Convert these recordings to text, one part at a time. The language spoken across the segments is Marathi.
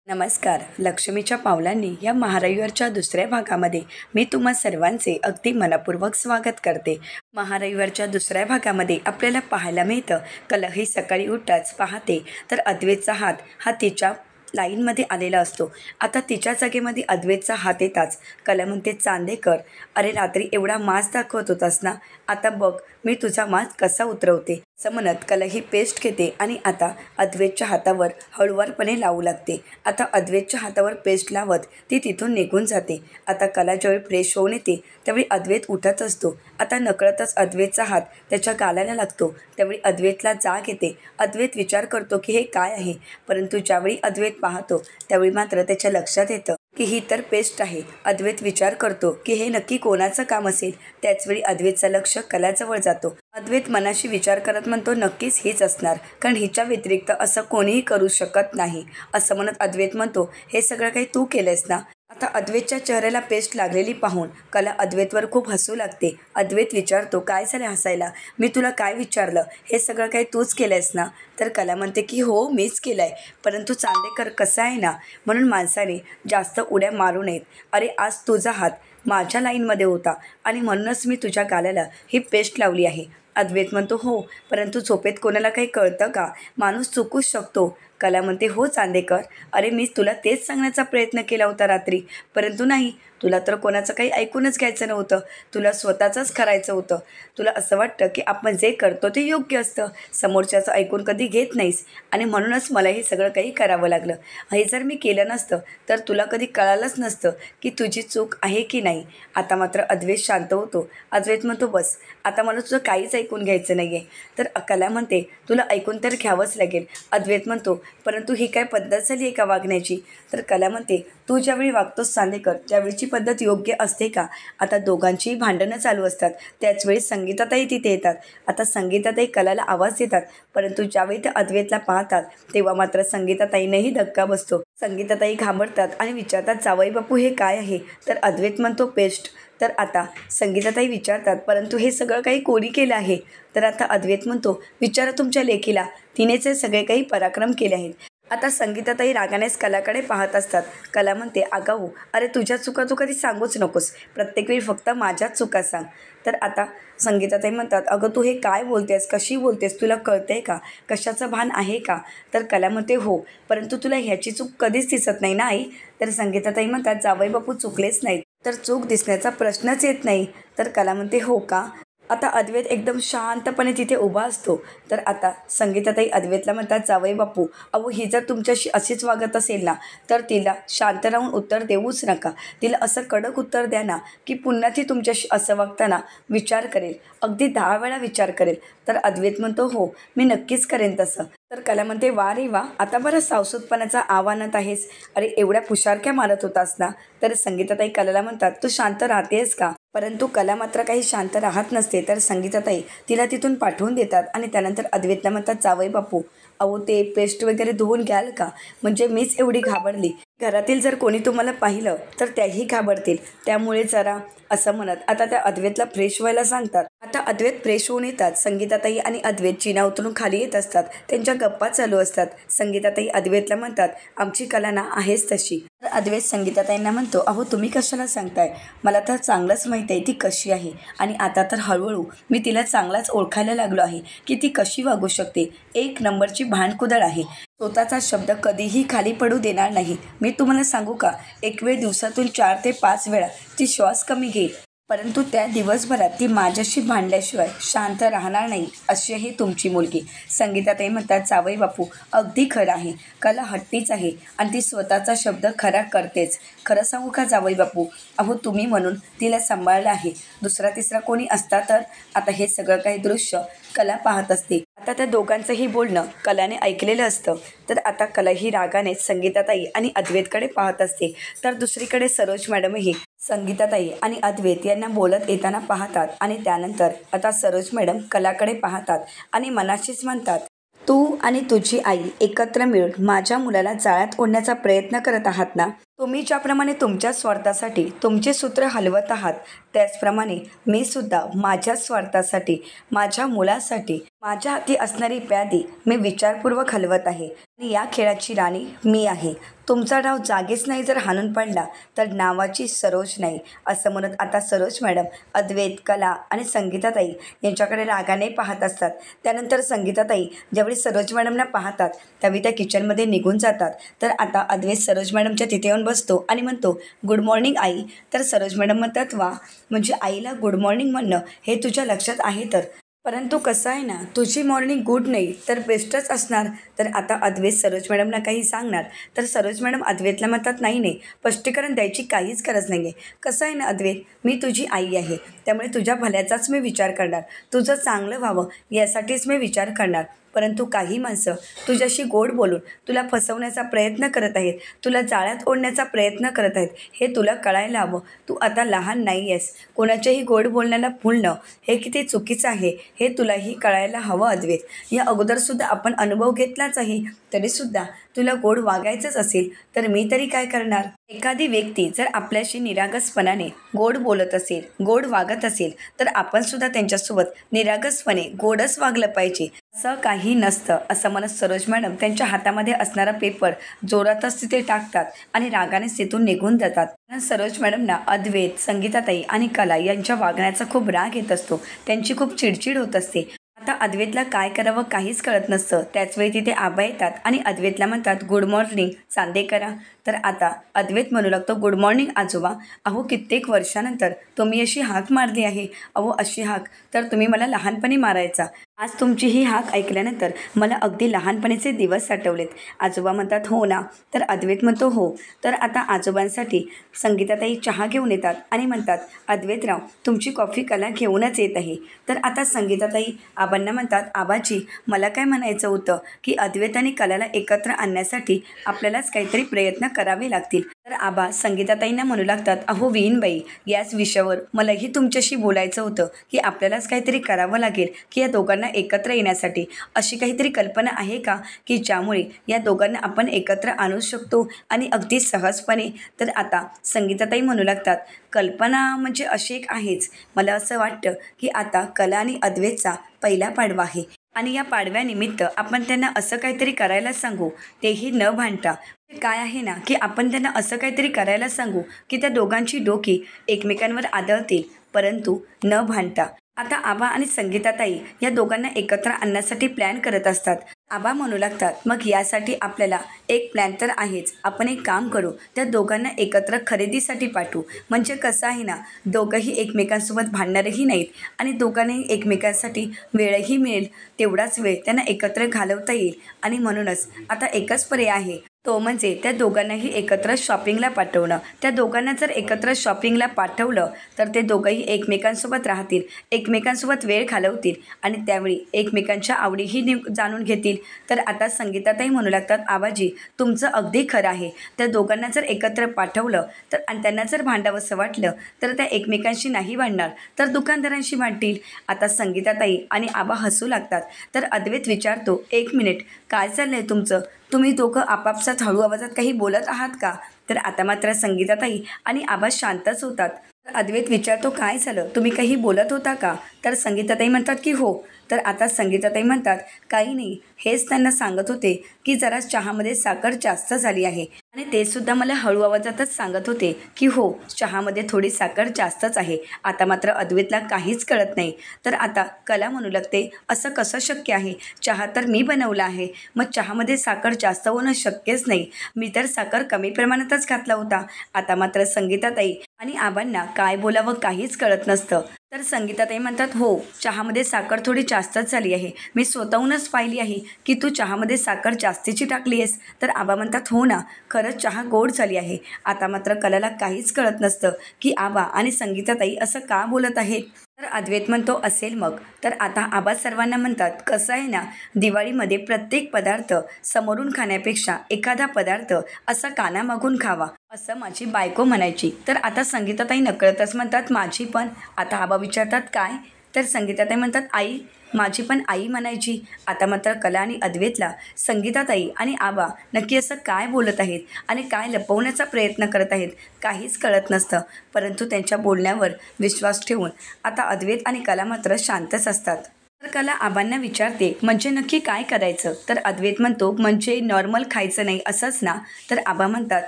नमस्कार. लक्ष्मीच्या पावलांनी या महारविवारच्या दुसऱ्या भागामध्ये मी तुम्हा सर्वांचे अगदी मनपूर्वक स्वागत करते. महारविवारच्या दुसऱ्या भागामध्ये आपल्याला पाहायला मिळतं, कला ही सकाळी उठताच पाहते तर अद्वैतचा हात हा तिच्या लाईनमध्ये आलेला असतो. आता तिच्या जागेमध्ये अद्वैतचा हात येताच कला म्हणते, चांदेकर, अरे रात्री एवढा मांस दाखवत होतास ना, आता बघ मी तुझा मांस कसा उतरवते. असं म्हणत कला ही पेस्ट घेते आणि आता अद्वैतच्या हातावर हळुवारपणे लावू लागते. आता अद्वैतच्या हातावर पेस्ट लावत ती तिथून निघून जाते. आता कला ज्यावेळी फ्रेश होऊन येते त्यावेळी अद्वैत उठत असतो. आता नकळतच अद्वैतचा हात त्याच्या गालाला लागतो. त्यावेळी अद्वैतला जाग येते. अद्वैत विचार करतो की हे काय आहे, परंतु ज्यावेळी अद्वैत पाहतो त्यावेळी मात्र त्याच्या लक्षात येतं की ही तर पेस्ट आहे. अद्वैत विचार करतो की हे नक्की कोणाचं काम असेल. त्याचवेळी अद्वैतचं लक्ष कलाजवळ जातो. अद्वैत मनाशी विचार करत म्हणतो, नक्कीच हीच असणार, कारण हिच्या व्यतिरिक्त असं कोणीही करू शकत नाही. असं म्हणत अद्वैत म्हणतो, हे सगळं काही तू केलंयस ना. आता अद्वैतच्या चेहऱ्याला पेस्ट लागलेली पाहून कला अद्वैतवर खूप हसू लागते. अद्वैत विचारतो, काय झालं हसायला, मी तुला काय विचारलं, हे सगळं काही तूच केलंयस ना. तर कला म्हणते की हो मीच केलं आहे, परंतु चांदेकर कसं आहे ना, म्हणून माणसाने जास्त उड्या मारू नयेत. अरे आज तुझा हात माझ्या लाईनमध्ये होता आणि म्हणूनच मी तुझ्या गालाला ही पेस्ट लावली आहे. अद्वैत म्हणतो, हो परंतु झोपेत कोणाला काही कळतं का, माणूस चुकूच शकतो. कला म्हणते, हो चांदेकर, अरे मी तुला तेच सांगण्याचा प्रयत्न केला होता रात्री, परंतु नाही, तुला तर कोणाचं काही ऐकूनच घ्यायचं नव्हतं, तुला स्वतःचंच करायचं होतं. तुला असं वाटतं की आपण जे करतो ते योग्य असतं, समोरच्याचं ऐकून कधी घेत नाहीस आणि म्हणूनच मला हे सगळं काही करावं लागलं. हे जर मी केलं नसतं तर तुला कधी कळालंच नसतं की तुझी चूक आहे की नाही. आता मात्र अद्वैत शांत होतो. अद्वैत म्हणतो, बस आता मला तुझं काहीच ऐकून घ्यायचं नाही आहे. तर कला म्हणते, तुला ऐकून तर घ्यावंच लागेल. अद्वैत म्हणतो, परंतु ही काय पद्धत झाली आहे का वागण्याची. तर कला म्हणते, तू ज्यावेळी वागतोस चांदेकर त्यावेळीची पद्धत योग्य असते का. आता दोघांचीही भांडणं चालू असतात. त्याचवेळी संगीताताई तिथे येतात. आता संगीताताई कलाला आवाज देतात, परंतु ज्यावेळी ते अद्वैतला पाहतात तेव्हा मात्र संगीताताईनेही धक्का बसतो. संगीताताई घाबरतात आणि विचारतात, जावई बापू हे काय आहे. तर अद्वैत म्हणतो, पेस्ट. तर आता संगीताताई विचारतात, परंतु हे सगळं काही कोणी केलं आहे. तर आता अद्वैत म्हणतो, विचारा तुमच्या लेकीला, तिनेच हे सगळे काही पराक्रम केले आहेत. आता संगीताताई रागानेच कलाकडे पाहत असतात. कला म्हणते, अगाऊ, अरे तुझ्या चुका तू कधी सांगूच नकोस, प्रत्येक वेळी फक्त माझ्याच चुका सांग. तर आता संगीताताई म्हणतात, अगं तू हे काय बोलतेस, कशी बोलतेस, तुला कळतंय का, कशाचं भान आहे का. तर कला म्हणते, हो परंतु तुला ह्याची चूक कधीच दिसत नाही ना आई. तर संगीताताई म्हणतात, जावई बापू चुकलेच नाहीत, तर चूक दिसण्याचा प्रश्नच येत नाही. तर कला म्हणते, हो का. आता अद्वैत एकदम शांतपणे तिथे उभा असतो. तर आता संगीताताई अद्वैतला म्हणतात, जावई बापू, अहो ही जर तुमच्याशी अशीच वागत असेल ना तर तिला शांत राहून उत्तर देऊच नका. तिला असं कडक उत्तर द्या ना की पुन्हा ती तुमच्याशी असं वागताना विचार करेल, अगदी 10 वेळा विचार करेल. तर अद्वैत म्हणतो, हो मी नक्कीच करेन तसं. तर कला म्हणते, वा रे वा, आता बरं सावसूतपणाचा आव्हानात आहेस, अरे एवढ्या पुशारक्या मारत होतास ना. तर संगीताताई कलाला म्हणतात, तू शांत राहतेस का. परंतु कला मात्र काही शांत राहत नसते. तर संगीताताई तिला तिथून पाठवून देतात आणि त्यानंतर अद्वैतला म्हणतात, जावई बापू, अहो ते पेस्ट वगैरे धुवून घ्याल का, म्हणजे मीच एवढी घाबरली, घरातील जर कोणी तुम्हाला पाहिलं तर त्याही घाबरतील, त्यामुळे जरा. असं म्हणत आता त्या अद्वैतला फ्रेश व्हायला सांगतात. आता अद्वैत फ्रेश होऊन येतात. संगीताताई आणि अद्वैत जिना उतरून खाली येत असतात. त्यांच्या गप्पा चालू असतात. संगीताताई अद्वैतला म्हणतात, आमची कला ना आहेच तशी. तर अद्वैत संगीताताईंना म्हणतो, अहो तुम्ही कशाला सांगताय, मला तर चांगलंच माहीत आहे ती कशी आहे आणि आता तर हळूहळू मी तिला चांगलाच ओळखायला लागलो आहे की ती कशी वागू शकते. एक नंबरची भांडकुदळ आहे, स्वतःचा शब्द कधीही खाली पडू देणार नाही. मी तुम्हाला सांगू का, एक वेळ दिवसातून 4 ते 5 वेळा ती श्वास कमी घेईल, परंतु त्या दिवसभरात ती माझ्याशी भांडल्याशिवाय शांत राहणार नाही. अशी आहे तुमची मुलगी. संगीताताई म्हणतात, जावई बापू अगदी खरं आहे, कला हट्टीच आहे आणि ती स्वतःचा शब्द खरा करतेच. खरं सांगू का जावई बापू, अहो तुम्ही म्हणून तिला सांभाळलं आहे, दुसरा तिसरा कोणी असता तर. आता हे सगळं काही दृश्य कला पाहत असते. आता त्या दोघांचंही बोलणं कलाने ऐकलेलं असतं. तर आता कला ही रागाने संगीताताई आणि अद्वैतकडे पाहत असते. तर दुसरीकडे सरोज मॅडमही संगीताताई आणि अद्वैत यांना बोलत येताना पाहतात आणि त्यानंतर आता सरोज मॅडम कलाकडे पाहतात आणि मनाशीच म्हणतात, तू आणि तुझी आई एकत्र मिळून माझ्या मुलाला जाळ्यात ओढण्याचा प्रयत्न करत आहात ना. तुम्ही ज्याप्रमाणे तुमच्या स्वार्थासाठी तुमचे सूत्र हलवत आहात त्याचप्रमाणे मी सुद्धा माझ्या स्वार्थासाठी, माझ्या मुलासाठी माझ्या हाती असणारी प्यादी मी विचारपूर्वक हलवत आहे आणि या खेळाची राणी मी आहे. तुमचा डाव जागीच नाही जर हाणून पडला तर नावाची सरोज नाही. असं म्हणत आता सरोज मॅडम अद्वैत, कला आणि संगीताताई यांच्याकडे रागाने पाहत असतात. त्यानंतर संगीताताई ज्यावेळी सरोज मॅडमना पाहतात त्यावेळी त्या किचनमध्ये निघून जातात. तर आता अद्वैत सरोज मॅडमच्या तिथे येऊन बसतो आणि म्हणतो, गुड मॉर्निंग आई. तर सरोज मॅडम म्हणतात, वा, म्हणजे आईला गुड मॉर्निंग म्हणणं हे तुझ्या लक्षात आहे तर. परंतु कसं आहे ना, तुझी मॉर्निंग गुड नाही तर बेस्टच असणार. तर आता अद्वैत सरोज मॅडमना काही सांगणार तर सरोज मॅडम अद्वैतला म्हणतात, नाही नाही, स्पष्टीकरण द्यायची काहीच गरज नाही आहे. कसं आहे ना अद्वैत, मी तुझी आई आहे, त्यामुळे तुझ्या भल्याचाच मी विचार करणार, तुझं चांगलं व्हावं यासाठीच मी विचार करणार. परंतु काही माणसं तुझ्याशी गोड बोलून तुला फसवण्याचा प्रयत्न करत आहेत, तुला जाळ्यात ओढण्याचा प्रयत्न करत आहेत, हे तुला कळायला हवं. तू आता लहान नाही आहेस. कोणाच्याही गोड बोलण्याला फुलणं हे किती चुकीचं आहे हे तुलाही कळायला हवं अद्वैत. या अगोदरसुद्धा आपण अनुभव घेतलाच आहे, तरीसुद्धा तुला गोड वागायचंच असेल तर मी तरी काय करणार. एखादी व्यक्ती जर आपल्याशी निरागसपणाने गोड बोलत असेल, गोड वागत असेल तर आपण सुद्धा त्यांच्यासोबत निरागसपणे गोडच वागलं पाहिजे. असं काही नसतं. असं म्हणत सरोज मॅडम त्यांच्या हातामध्ये असणारा पेपर जोरातच तिथे टाकतात आणि रागानेच तिथून निघून जातात. सरोज मॅडमना अद्वैत, संगीताताई आणि कला यांच्या वागण्याचा खूप राग येत असतो. त्यांची खूप चिडचिड होत असते. आता अद्वैतला काय करावं काहीच कळत नसतं. त्याचवेळी तिथे आबा येतात आणि अद्वैतला म्हणतात, गुड मॉर्निंग चांदेकरा. तर आता अद्वैत म्हणू लागतो, गुड मॉर्निंग आजोबा. अहो कित्येक वर्षानंतर तुम्ही अशी हाक मारली आहे. अहो अशी हाक तर तुम्ही मला लहानपणी मारायचा. आज तुमची ही हाक ऐकल्यानंतर मला अगदी लहानपणीचे दिवस आठवलेत. आजोबा म्हणतात, हो ना. तर अद्वैत म्हणतो, हो. तर आता आजोबांसाठी संगीताताई चहा घेऊन येतात आणि म्हणतात, अद्वैतराव तुमची कॉफी कला घेऊनच येत आहे. तर आता संगीताताई आबांना म्हणतात, आबाजी मला काय म्हणायचं होतं की अद्वैत आणि कलाला एकत्र आणण्यासाठी आपल्यालाच काहीतरी प्रयत्न करावे लागतील. तर आबा संगीताताईंना म्हणू लागतात, अहो विहीनबाई, याच विषयावर मलाही तुमच्याशी बोलायचं होतं की आपल्यालाच काहीतरी करावं लागेल की या दोघांना एकत्र येण्यासाठी. अशी काहीतरी कल्पना आहे का की ज्यामुळे या दोघांना आपण एकत्र आणू शकतो आणि अगदी सहजपणे. तर आता संगीताताई म्हणू लागतात, कल्पना म्हणजे अशी एक आहेच. मला असं वाटतं की आता कला आणि अद्वैतचा पहिला पाडवा आहे आणि या पाडव्यानिमित्त आपण त्यांना असं काहीतरी करायला सांगू, तेही न भांडता. काय आहे ना की आपण त्यांना असं काहीतरी करायला सांगू की त्या दोघांची डोकी एकमेकांवर आदळतील, परंतु न भांडता. आता आबा आणि संगीताताई या दोघांना एकत्र आणण्यासाठी प्लॅन करत असतात. आबा म्हणू लागतात, मग यासाठी आपल्याला एक प्लॅन तर आहेच. आपण एक काम करू, त्या दोघांना एकत्र खरेदीसाठी पाठवू. म्हणजे कसं आहे ना, दोघंही एकमेकांसोबत भांडणारही नाहीत आणि दोघांनाही एकमेकांसाठी वेळही मिळेल. तेवढाच वेळ त्यांना एकत्र घालवता येईल. आणि म्हणूनच आता एकच पर्याय आहे, तो म्हणजे त्या दोघांनाही एकत्र शॉपिंगला पाठवणं. त्या दोघांना जर एकत्र शॉपिंगला पाठवलं तर ते दोघंही एकमेकांसोबत राहतील, एकमेकांसोबत वेळ घालवतील आणि त्यावेळी एकमेकांच्या आवडीही जाणून घेतील. तर आता संगीताताई म्हणू लागतात, आबाजी तुमचं अगदी खरं आहे. त्या दोघांना जर एकत्र पाठवलं तर आणि त्यांना जर भांडावंसं वाटलं तर त्या एकमेकांशी नाही भांडणार तर दुकानदारांशी भांडतील. आता संगीताताई आणि आबा हसू लागतात. तर अद्वैत विचारतो, एक मिनिट, काय चाललंय तुमचं? तुम्ही दोघं आपापसात हळू आवाजात काही बोलत आहात का? तर आता मात्र संगीताताई आणि आबा शांतच होतात. तर अद्वैत विचारतो, काय झालं, तुम्ही काही बोलत होता का? तर संगीताताई म्हणतात की हो. तर आता संगीताताई म्हणतात, काही नाही, हेच त्यांना सांगत होते की जरा चहामध्ये साखर जास्त झाली आहे आणि ते सुद्धा मला हळू आवाजातच सांगत होते की हो, चहामध्ये थोडी साखर जास्तच आहे. आता मात्र अद्वैतला काहीच कळत नाही. तर आता कला म्हणू लागते, असं कसं शक्य आहे? चहा तर मी बनवला आहे, मग चहामध्ये साखर जास्त होणं शक्यच नाही. मी तर साखर कमी प्रमाणातच घातला होता. आता मात्र संगीताताई आणि आबांना काय बोलावं काहीच कळत नसतं. तर संगीताताई म्हणतात, हो, चहामध्ये साखर थोडी जास्तच झाली आहे. मी स्वतःहूनच पाहिली आहे की तू चहामध्ये साखर जास्तीची टाकली आहेस. तर आबा म्हणतात, हो ना, खरंच चहा गोड झाली आहे. आता मात्र कलाला काहीच कळत नसतं की आबा आणि संगीताताई असं का बोलत आहेत. तर अद्वैत म्हणतो, असेल मग. तर आता आबा सर्वांना म्हणतात, कसं आहे ना, दिवाळीमध्ये प्रत्येक पदार्थ समोरून खाण्यापेक्षा एखादा पदार्थ असा कानामागून खावा, असं माझी बायको म्हणायची. तर आता संगीताताई नकळतच म्हणतात, माझी पण. आता आबा विचारतात, काय? तर संगीताताई म्हणतात, आई माझी पण आई म्हणायची. आता मात्र कला आणि अद्वैतला संगीताताई आणि आबा नक्की असं काय बोलत आहेत आणि काय लपवण्याचा प्रयत्न करत आहेत काहीच कळत नसतं. परंतु त्यांच्या बोलण्यावर विश्वास ठेवून आता अद्वैत आणि कला मात्र शांतच असतात. तर कला आबांना विचारते, म्हणजे नक्की काय करायचं? तर अद्वैत म्हणतो, म्हणजे नॉर्मल खायचं नाही असंच ना? तर आबा म्हणतात,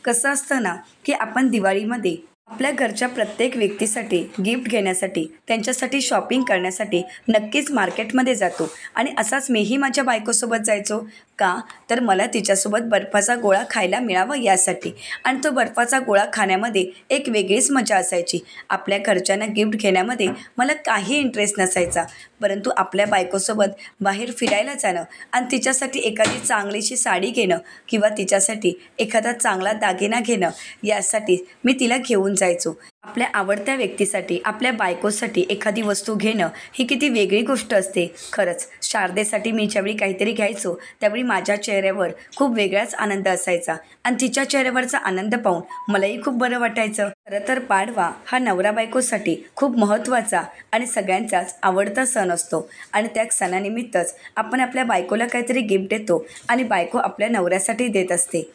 कसं असतं ना की आपण दिवाळीमध्ये आपल्या घरच्या प्रत्येक व्यक्तीसाठी गिफ्ट घेण्यासाठी त्यांच्यासाठी शॉपिंग करण्यासाठी नक्कीच मार्केटमध्ये जातो आणि असाच मीही माझ्या बायकोसोबत जायचो. का? तर मला तिच्यासोबत बर्फाचा गोळा खायला मिळावा यासाठी. आणि तो बर्फाचा गोळा खाण्यामध्ये एक वेगळीच मजा असायची. आपल्या घरच्यांना गिफ्ट घेण्यामध्ये मला काही इंटरेस्ट नसायचा, परंतु आपल्या बायकोसोबत बाहेर फिरायला जाणं आणि तिच्यासाठी एखादी चांगलीशी साडी घेणं किंवा तिच्यासाठी एखादा चांगला दागिना घेणं यासाठी मी तिला घेऊन जायचो. आपल्या आवडत्या व्यक्तीसाठी आपल्या बायकोसाठी एखादी वस्तू घेणं ही किती वेगळी गोष्ट असते. खरंच शारदेसाठी मी ज्यावेळी काहीतरी घ्यायचो त्यावेळी माझ्या चेहऱ्यावर खूप वेगळाच आनंद असायचा आणि तिच्या चेहऱ्यावरचा आनंद पाहून मलाही खूप बरं वाटायचं. खरं तर पाडवा हा नवरा बायकोसाठी खूप महत्त्वाचा आणि सगळ्यांचाच आवडता सण असतो आणि त्या सणानिमित्तच आपण आपल्या बायकोला काहीतरी गिफ्ट देतो आणि बायको आपल्या नवऱ्यासाठी देत असते.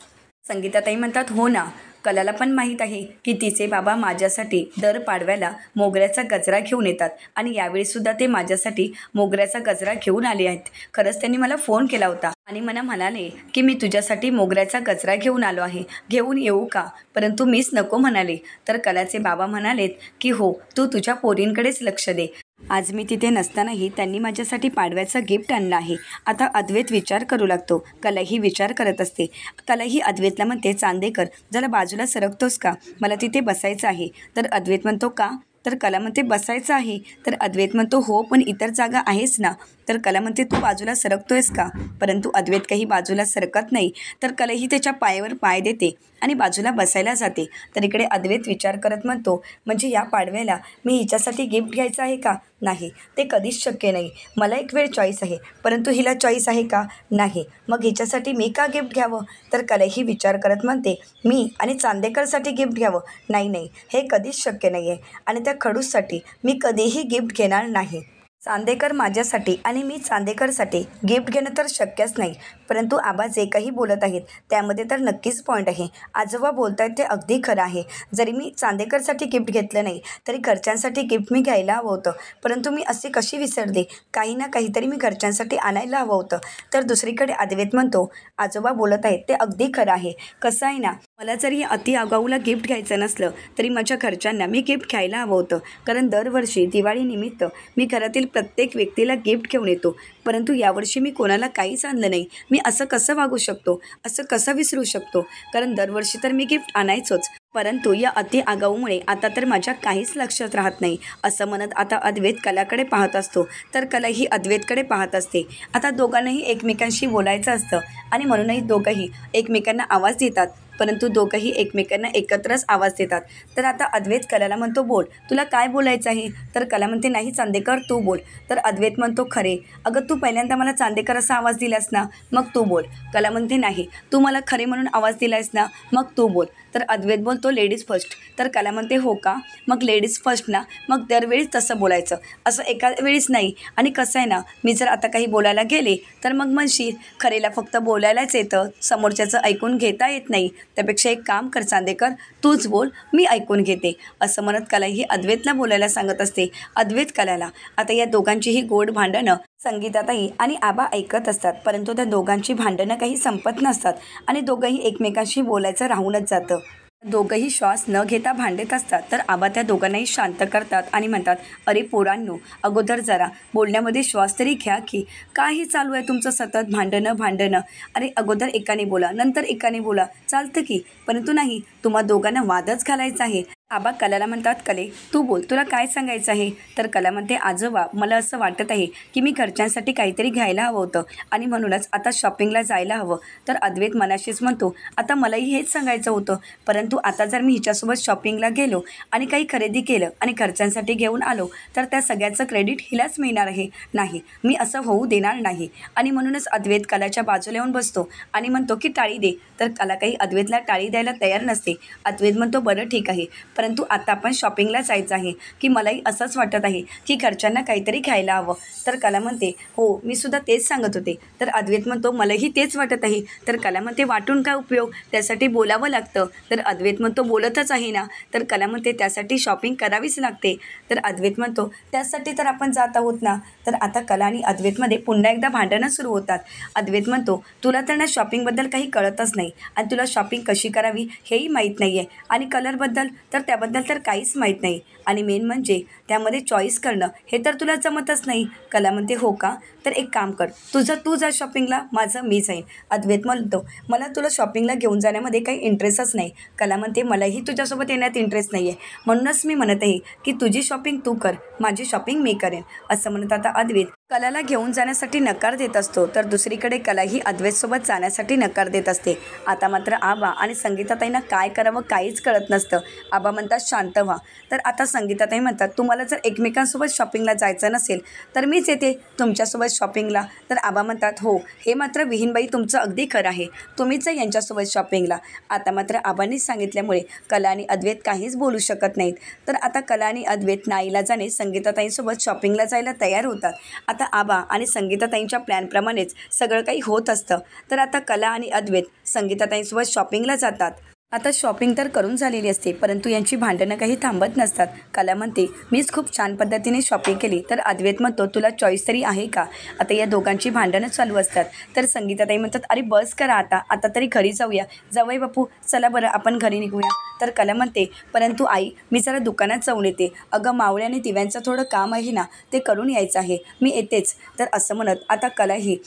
संगीताताई म्हणतात, हो ना, कलाला पण माहीत आहे की तिचे बाबा माझ्यासाठी दर पाडव्याला मोगऱ्याचा गजरा घेऊन येतात आणि यावेळीसुद्धा ते माझ्यासाठी मोगऱ्याचा गजरा घेऊन आले आहेत. खरंच त्यांनी मला फोन केला होता आणि मला म्हणाले की मी तुझ्यासाठी मोगऱ्याचा गजरा घेऊन आलो आहे, घेऊन येऊ का? परंतु मीच नको म्हणाले. तर कलाचे बाबा म्हणालेत की हो, तू तुझ्या पोरींकडेच लक्ष दे. आज मी तिथे नसतानाही त्यांनी माझ्यासाठी पाडव्याचं गिफ्ट आणलं आहे. आता अद्वैत विचार करू लागतो. कलाही विचार करत असते. कलाही अद्वैतला म्हणते, चांदेकर जरा बाजूला सरकतोस का? मला तिथे बसायचं आहे. तर अद्वैत म्हणतो, का? तर कला म्हणते, बसायचं आहे. तर अद्वैत म्हणतो, हो पण इतर जागा आहेच ना? तर कला म्हणते, तू बाजूला सरकतोयस का? परंतु अद्वैत काही बाजूला सरकत नाही. तर कलाही त्याच्या पायावर पाय देते आणि बाजूला बसायला जाते. तर इकडे अद्वैत विचार करत म्हणतो, म्हणजे या पाडव्याला मी हिच्यासाठी गिफ्ट घ्यायचं आहे का? नाही, ते कधीच शक्य नाही. मला एक वेळ चॉईस आहे, परंतु हिला चॉईस आहे का? नाही. मग हिच्यासाठी मी का गिफ्ट घ्यावं? तर कलाही विचार करत म्हणते, मी आणि चांदेकरसाठी गिफ्ट घ्यावं? नाही नाही, हे कधीच शक्य नाही आहे आणि त्या खडूससाठी मी कधीही गिफ्ट घेणार नाही. चांदेकर माझ्यासाठी आणि मी चांदेकरसाठी गिफ्ट घेणं तर शक्यच नाही. परंतु आबा जे काही बोलत आहेत त्यामध्ये तर नक्कीच पॉईंट आहे. आजोबा बोलत आहेत ते अगदी खरं आहे. जरी मी चांदेकरसाठी गिफ्ट घेतलं नाही तरी घरच्यांसाठी गिफ्ट मी घ्यायला हवं होतं, परंतु मी असे कशी विसरले? काही ना काहीतरी मी घरच्यांसाठी आणायला हवं होतं. तर दुसरीकडे अद्वैत म्हणतो, आजोबा बोलत आहेत ते अगदी खरं आहे. कसं आहे ना, मला जरी अति आगाऊला गिफ्ट घ्यायचं नसलं तरी माझ्या घरच्यांना मी गिफ्ट घ्यायला हवं होतं, कारण दरवर्षी दिवाळीनिमित्त मी घरातील प्रत्येक व्यक्तीला गिफ्ट घेऊन येतो. परंतु यावर्षी मी कोणाला काहीच आणलं नाही. मी असं कसं वागू शकतो? असं कसं विसरू शकतो? कारण दरवर्षी तर मी गिफ्ट आणायचोच, परंतु या अति आगाऊमुळे आता तर माझ्या काहीच लक्षात राहत नाही. असं म्हणत आता अद्वैत कलाकडे पाहत असतो. तर कलाही अद्वैतकडे पाहत असते. आता दोघांनाही एकमेकांशी बोलायचं असतं आणि म्हणूनही दोघंही एकमेकांना आवाज देतात, परंतु दोघंही एकमेकांना एकत्रच आवाज देतात. तर आता अद्वैत कलाला म्हणतो, बोल, तुला काय बोलायचं आहे? तर कला म्हणते, नाही चांदेकर तू बोल. तर अद्वैत म्हणतो, खरे, अगं तू पहिल्यांदा मला चांदेकर असा आवाज दिलास ना, मग तू बोल. कला म्हणते, नाही, तू मला खरे म्हणून आवाज दिलायस ना, मग तू बोल. तर अद्वैत बोलतो, लेडीज फर्स्ट. तर कला म्हणते, हो का? मग लेडीज फर्स्ट ना, मग दरवेळीच तसं बोलायचं, असं एका वेळीच नाही. आणि कसं आहे ना, मी जर आता काही बोलायला गेले तर मग म्हणशील खरेला फक्त बोलायलाच येतं, समोरच्याचं ऐकून घेता येत नाही. त्यापेक्षा एक काम कर चांदेकर, तूच बोल, मी ऐकून घेते. असं म्हणत कला ही अद्वैतला बोलायला सांगत असते. अद्वैत कलाला. आता या दोघांचीही गोड भांडणं संगीताताई आणि आबा ऐकत असतात, परंतु त्या दोघांची भांडणं काही संपत नसतात आणि दोघंही एकमेकांशी बोलायचं राहूनच जातं. दोघंही श्वास न घेता भांडत असतात. तर आबा त्या दोघांनाही शांत करतात आणि म्हणतात, अरे पोरांनो, अगोदर जरा बोलण्यामध्ये श्वास तरी घ्या की. काही चालू आहे तुमचं सतत भांडणं. अरे अगोदर एकाने बोला, नंतर एकाने बोला, चालतं की. परंतु नाही, तुम्हा दोघांना वादच घालायचा आहे. आबा कलाला म्हणतात, कले तू बोल, तुला काय सांगायचं आहे? तर कला म्हणते, आजोबा मला असं वाटत आहे की मी घरच्यांसाठी काहीतरी घ्यायला हवं होतं आणि म्हणूनच आता शॉपिंगला जायला हवं. तर अद्वैत मनाशीच म्हणतो, आता मलाही हेच सांगायचं होतं, परंतु आता जर मी हिच्यासोबत शॉपिंगला गेलो आणि काही खरेदी केलं आणि घरच्यांसाठी घेऊन आलो तर त्या सगळ्याचं क्रेडिट हिलाच मिळणार आहे. नाही, मी असं होऊ देणार नाही. आणि म्हणूनच अद्वैत कलाच्या बाजूला येऊन बसतो आणि म्हणतो की टाळी दे. तर कला काही अद्वैतला टाळी द्यायला तयार नसते. अद्वैत म्हणतो, बरं ठीक आहे, परंतु आता आपण शॉपिंगला जायचं आहे, की मलाही असंच वाटत आहे की घरच्यांना काहीतरी खायला हवं. तर कला म्हणते हो मी सुद्धा तेच सांगत होते. तर अद्वैत म्हणतो मलाही तेच वाटत आहे. तर कला म्हणते वाटून काय उपयोग, त्यासाठी बोलावं लागतं. तर अद्वैत म्हणतो बोलतच आहे ना. तर कला म्हणते त्यासाठी शॉपिंग करावीच लागते. तर अद्वैत म्हणतो त्यासाठी तर आपण जात आहोत ना. तर आता कला आणि अद्वैतमध्ये पुन्हा एकदा भांडणं सुरू होतात. अद्वैत म्हणतो तुला तर ना शॉपिंगबद्दल काही कळतच नाही आणि तुला शॉपिंग कशी करावी हेही माहीत नाही आहे आणि कलरबद्दल तर त्याबद्दल तर काहीच माहीत नाही आणि मेन म्हणजे त्यामध्ये चॉईस करणं हे तर तुला जमतच नाही. कला म्हणते हो का, तर एक काम कर, तू जा शॉपिंगला, माझं मी जाईन. अद्वैत म्हणतो मला तुला शॉपिंगला घेऊन जाण्यामध्ये काही इंटरेस्टच नाही. कला म्हणते मलाही तुझ्यासोबत येण्यात इंटरेस्ट नाही आहे, म्हणूनच मी म्हणत आहे की तुझी शॉपिंग तू कर, माझी शॉपिंग मी करेन. असं म्हणत आता अद्वैत कलाला घेऊन जाण्यासाठी नकार देत असतो. तर दुसरीकडे कलाही अद्वैतसोबत जाण्यासाठी नकार देत असते. आता मात्र आबा आणि संगीताताईंना काय करावं काहीच कळत नसतं. आबा म्हणतात शांत व्हा. तर आता संगीताताई म्हणतात तुम्हाला जर एकमेकांसोबत शॉपिंगला जायचं नसेल तर मीच येते तुमच्यासोबत शॉपिंगला. तर आबा म्हणतात हो हे मात्र विहीनबाई तुमचं अगदी खरं आहे, तुम्हीच यांच्यासोबत शॉपिंगला. आता मात्र आबांनीच सांगितल्यामुळे कला आणि अद्वैत काहीच बोलू शकत नाहीत. तर आता कला आणि अद्वैत नाईलाजाने संगीताताईंसोबत शॉपिंगला जायला तयार होतात. आता आबा आणि संगीताताईंच्या प्लॅनप्रमाणेच सगळं काही होत असतं. तर आता कला आणि अद्वैत संगीताताईंसोबत शॉपिंगला जातात. आता शॉपिंग तर करून झालेली असते, परंतु यांची भांडणं काही थांबत नसतात. कला म्हणते मीच खूप छान पद्धतीने शॉपिंग केली. तर अद्वैत म्हणतो तुला चॉईस तरी आहे का. आता या दोघांची भांडणं चालू असतात. तर संगीताताई म्हणतात अरे बस करा आता तरी घरी जाऊया. जावई बापू चला बरं आपण घरी निघूया. तर कला म्हणते परंतु आई मी जरा दुकानात जाऊन येते. अगं मावळे आणि दिव्यांचं थोडं काम आहे ना, ते करून यायचं आहे, मी येतेच. तर असं म्हणत आता कलाही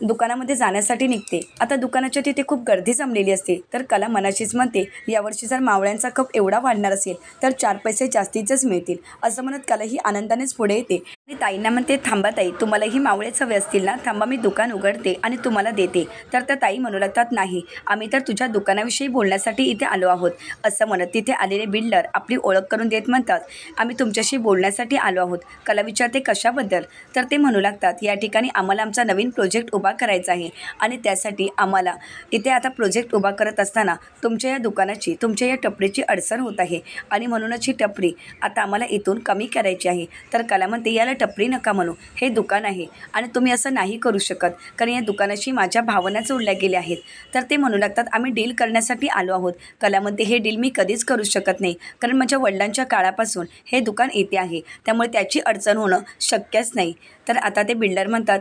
दुकानामध्ये जाण्यासाठी निघते. आता दुकानाच्या तिथे खूप गर्दी जमलेली असते. तर कला मनाशीच म्हणते यावर्षी जर मावळ्यांचा खप एवढा वाढणार असेल तर 4 पैसे जास्तीचेच मिळतील. असं म्हणत कलाही आनंदानेच पुढे येते आणि ताईंना म्हणते थांबा ताई, तुम्हालाही मावळेच हवे असतील ना, थांबा मी दुकान उघडते आणि तुम्हाला देते. तर त्या ताई म्हणू लागतात नाही आम्ही तर तुझ्या दुकानाविषयी बोलण्यासाठी इथे आलो आहोत. असं म्हणत तिथे आलेले बिल्डर आपली ओळख करून देत म्हणतात आम्ही तुमच्याशी बोलण्यासाठी आलो आहोत. कला विचारते कशाबद्दल. तर ते म्हणू लागतात या ठिकाणी आम्हाला आमचा नवीन प्रोजेक्ट उभा करायचा आहे आणि त्यासाठी आम्हाला इथे आता प्रोजेक्ट उभा करत असताना तुमच्या या दुकानाची तुमच्या या टपरीची अडचण होत आहे आणि म्हणूनच ही टपरी आता आम्हाला इथून कमी करायची आहे. तर कला म्हणते याला टपरी नका म्हणू, हे दुकान आहे आणि तुम्ही असं नाही करू शकत कारण या दुकानाशी माझ्या भावना जोडल्या गेल्या आहेत. तर ते म्हणू लागतात आम्ही डील करण्यासाठी आलो आहोत. कला म्हणते हे डील मी कधीच करू शकत नाही कारण माझ्या वडिलांच्या काळापासून हे दुकान येते आहे, त्यामुळे त्याची अडचण होणं शक्यच नाही. तर आता ते बिल्डर म्हणतात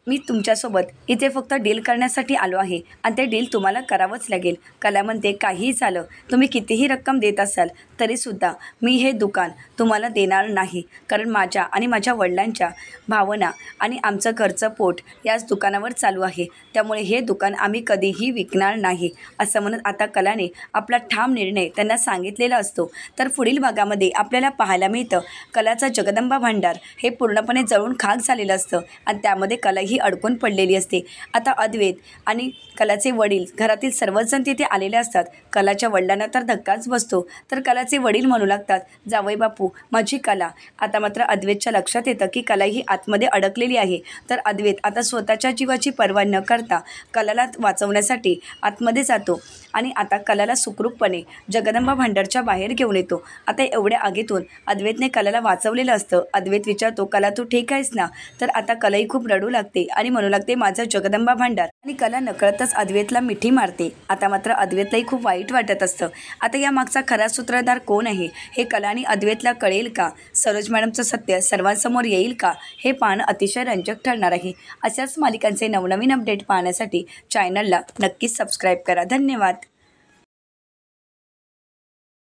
मी तुमच्यासोबत इथे फक्त डील करण्यासाठी आलो आहे आणि ते डील तुम्हाला करावंच लागेल. कला म्हणते काहीही झालं, तुम्ही कितीही रक्कम देत असाल तरीसुद्धा मी हे दुकान तुम्हाला देणार नाही कारण माझ्या आणि माझ्या वडिलांच्या भावना आणि आमचं घरचं पोट याच दुकानावर चालू आहे, त्यामुळे हे दुकान आम्ही कधीही विकणार नाही. असं म्हणत आता कलाने आपला ठाम निर्णय त्यांना सांगितलेला असतो. तर पुढील भागामध्ये आपल्याला पाहायला मिळतं कलाचा जगदंबा भांडार हे पूर्णपणे जळून खाक झालेलं असतं आणि त्यामध्ये कलाही अडकून पडलेली असते. आता अद्वैत आणि कलाचे वडील घरातील सर्वजण तिथे आलेले असतात. कलाच्या वडिलांना तर धक्काच बसतो. तर कलाचे वडील म्हणू लागतात जावई बापू माझी कला. आता मात्र अद्वैतच्या लक्षात येतं की कला ही आतमध्ये अडकलेली आहे. तर अद्वैत आता स्वतःच्या जीवाची पर्वा न करता कलाला वाचवण्यासाठी आतमध्ये जातो आणि आता कलाला सुखरूपपणे जगदंबा भांडारच्या बाहेर घेऊन येतो. आता एवढ्या आगीतून अद्वैतने कलाला वाचवलेलं असतं. अद्वैत विचारतो कला तू ठीक आहेस ना. तर आता कलाही खूप रडू लागते आणि म्हणू लागते माझा जगदंबा भांडार आणि कला नकळतच अद्वैतला मिठी मारते. आता मात्र अद्वैतलाही खूप वाईट वाटत असतं. आता या मागचा खरा सूत्रधार कोण आहे हे कला आणि अद्वैतला कळेल का, सरोज मॅडमचं सत्य सर्वांसमोर येईल का, हे पाहणं अतिशय रंजक ठरणार आहे. अशाच मालिकांचे नवनवीन अपडेट पाहण्यासाठी चॅनलला नक्कीच सबस्क्राईब करा. धन्यवाद.